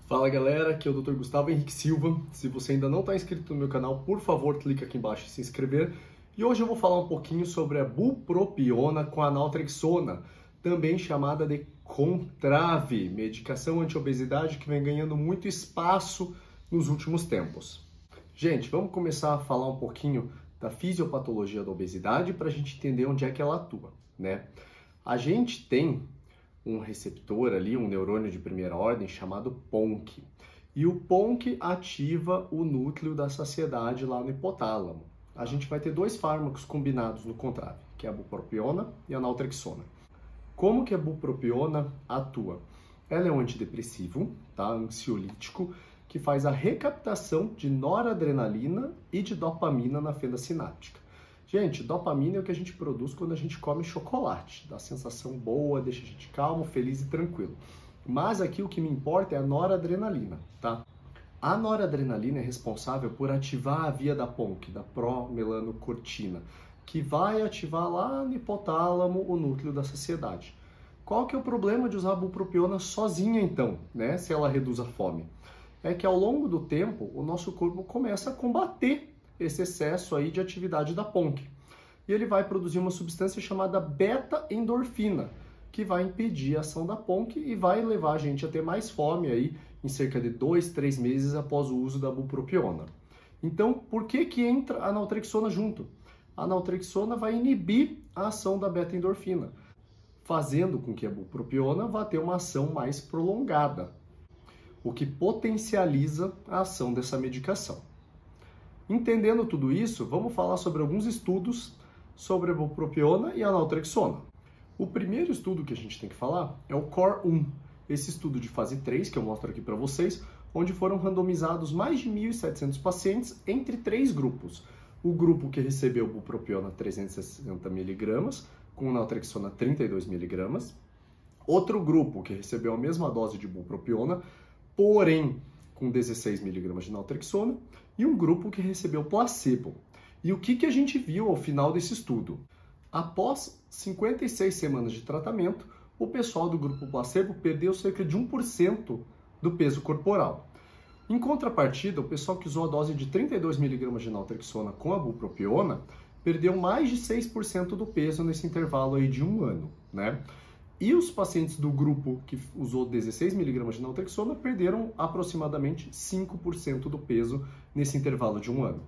Fala galera, aqui é o Dr. Gustavo Henrique Silva. Se você ainda não está inscrito no meu canal, por favor, clica aqui embaixo e se inscrever. E hoje eu vou falar um pouquinho sobre a bupropiona com a naltrexona, também chamada de Contrave, medicação anti-obesidade que vem ganhando muito espaço nos últimos tempos. Gente, vamos começar a falar um pouquinho da fisiopatologia da obesidade para a gente entender onde é que ela atua, né? A gente tem um receptor ali, um neurônio de primeira ordem chamado PONC. E o PONC ativa o núcleo da saciedade lá no hipotálamo. A gente vai ter dois fármacos combinados no Contrave, que é a bupropiona e a naltrexona. Como que a bupropiona atua? Ela é um antidepressivo, tá? Ansiolítico, que faz a recaptação de noradrenalina e de dopamina na fenda sináptica. Gente, dopamina é o que a gente produz quando a gente come chocolate. Dá sensação boa, deixa a gente calmo, feliz e tranquilo. Mas aqui o que me importa é a noradrenalina, tá? A noradrenalina é responsável por ativar a via da PONC, da promelanocortina, que vai ativar lá no hipotálamo o núcleo da saciedade. Qual que é o problema de usar a bupropiona sozinha então, né? Se ela reduz a fome? É que ao longo do tempo o nosso corpo começa a combater esse excesso aí de atividade da PONC. E ele vai produzir uma substância chamada beta-endorfina, que vai impedir a ação da PONC e vai levar a gente a ter mais fome aí em cerca de 2-3 meses após o uso da bupropiona. Então, por que que entra a naltrexona junto? A naltrexona vai inibir a ação da beta-endorfina, fazendo com que a bupropiona vá ter uma ação mais prolongada, o que potencializa a ação dessa medicação. Entendendo tudo isso, vamos falar sobre alguns estudos sobre a bupropiona e a naltrexona. O primeiro estudo que a gente tem que falar é o CORE-1, esse estudo de fase 3, que eu mostro aqui para vocês, onde foram randomizados mais de 1.700 pacientes entre 3 grupos. O grupo que recebeu bupropiona 360 mg, com naltrexona 32 mg. Outro grupo que recebeu a mesma dose de bupropiona, porém com 16 mg de naltrexona, e um grupo que recebeu placebo. E o que a gente viu ao final desse estudo? Após 56 semanas de tratamento, o pessoal do grupo placebo perdeu cerca de 1% do peso corporal. Em contrapartida, o pessoal que usou a dose de 32 mg de naltrexona com a bupropiona perdeu mais de 6% do peso nesse intervalo aí de um ano, né? E os pacientes do grupo que usou 16 mg de naltrexona perderam aproximadamente 5% do peso nesse intervalo de um ano.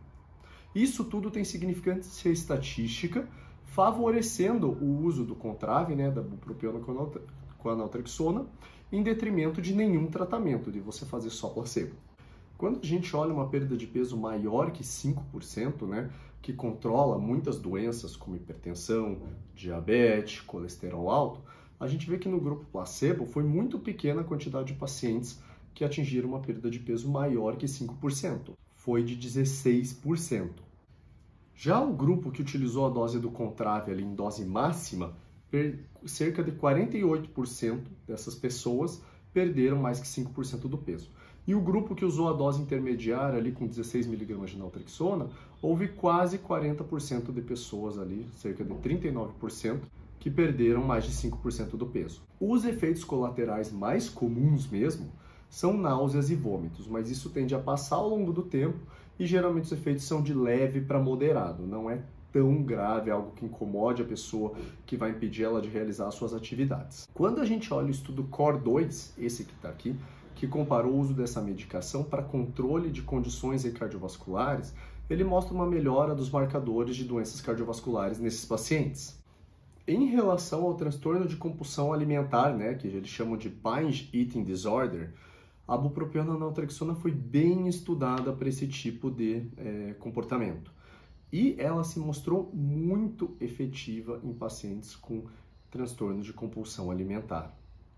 Isso tudo tem significância estatística, favorecendo o uso do Contrave, né, da bupropiona com a naltrexona, em detrimento de nenhum tratamento, de você fazer só placebo. Quando a gente olha uma perda de peso maior que 5%, né, que controla muitas doenças como hipertensão, diabetes, colesterol alto, a gente vê que no grupo placebo foi muito pequena a quantidade de pacientes que atingiram uma perda de peso maior que 5%. Foi de 16%. Já o grupo que utilizou a dose do Contrave ali em dose máxima, cerca de 48% dessas pessoas perderam mais que 5% do peso. E o grupo que usou a dose intermediária ali com 16 mg de naltrexona, houve quase 40% de pessoas ali, cerca de 39%, que perderam mais de 5% do peso. Os efeitos colaterais mais comuns mesmo são náuseas e vômitos, mas isso tende a passar ao longo do tempo e geralmente os efeitos são de leve para moderado, não é tão grave, algo que incomode a pessoa, que vai impedir ela de realizar as suas atividades. Quando a gente olha o estudo CORE-2, esse que está aqui, que comparou o uso dessa medicação para controle de condições cardiovasculares, ele mostra uma melhora dos marcadores de doenças cardiovasculares nesses pacientes. Em relação ao transtorno de compulsão alimentar, né, que eles chamam de binge eating disorder, a bupropiona naltrexona foi bem estudada para esse tipo de comportamento. E ela se mostrou muito efetiva em pacientes com transtorno de compulsão alimentar.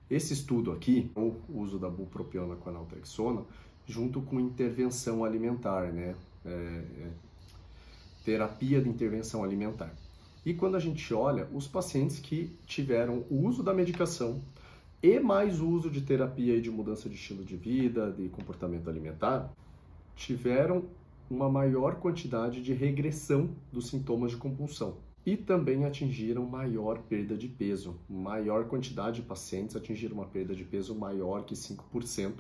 Esse estudo aqui, o uso da bupropiona com a naltrexona, junto com intervenção alimentar, né, terapia de intervenção alimentar. E quando a gente olha, os pacientes que tiveram o uso da medicação e mais uso de terapia e de mudança de estilo de vida, de comportamento alimentar, tiveram uma maior quantidade de regressão dos sintomas de compulsão. E também atingiram maior perda de peso. Maior quantidade de pacientes atingiram uma perda de peso maior que 5%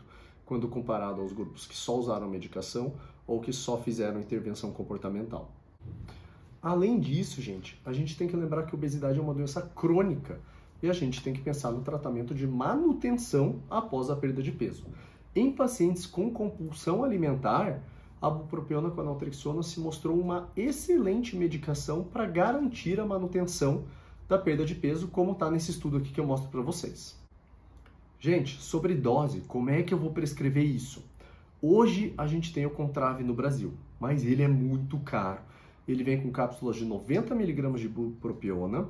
quando comparado aos grupos que só usaram medicação ou que só fizeram intervenção comportamental. Além disso, gente, a gente tem que lembrar que a obesidade é uma doença crônica e a gente tem que pensar no tratamento de manutenção após a perda de peso. Em pacientes com compulsão alimentar, a bupropiona com a naltrexona se mostrou uma excelente medicação para garantir a manutenção da perda de peso, como está nesse estudo aqui que eu mostro para vocês. Gente, sobre dose, como é que eu vou prescrever isso? Hoje a gente tem o Contrave no Brasil, mas ele é muito caro. Ele vem com cápsulas de 90 mg de bupropiona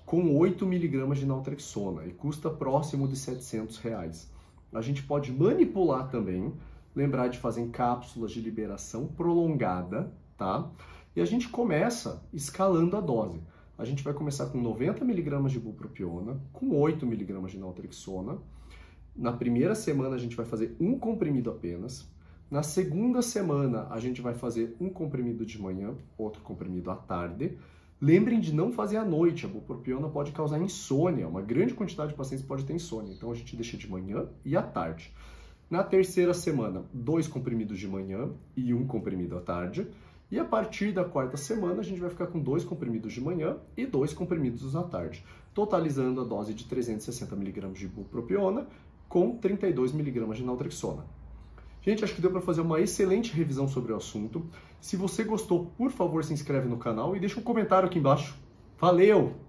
com 8 mg de naltrexona e custa próximo de R$700. A gente pode manipular também, lembrar de fazer em cápsulas de liberação prolongada, tá? E a gente começa escalando a dose. A gente vai começar com 90 mg de bupropiona, com 8 mg de naltrexona. Na primeira semana a gente vai fazer um comprimido apenas. Na segunda semana a gente vai fazer um comprimido de manhã, outro comprimido à tarde. Lembrem de não fazer à noite, a bupropiona pode causar insônia, uma grande quantidade de pacientes pode ter insônia, então a gente deixa de manhã e à tarde. Na terceira semana, 2 comprimidos de manhã e 1 comprimido à tarde. E a partir da quarta semana, a gente vai ficar com 2 comprimidos de manhã e 2 comprimidos à tarde, totalizando a dose de 360 mg de bupropiona com 32 mg de naltrexona. Gente, acho que deu para fazer uma excelente revisão sobre o assunto. Se você gostou, por favor, se inscreve no canal e deixa um comentário aqui embaixo. Valeu!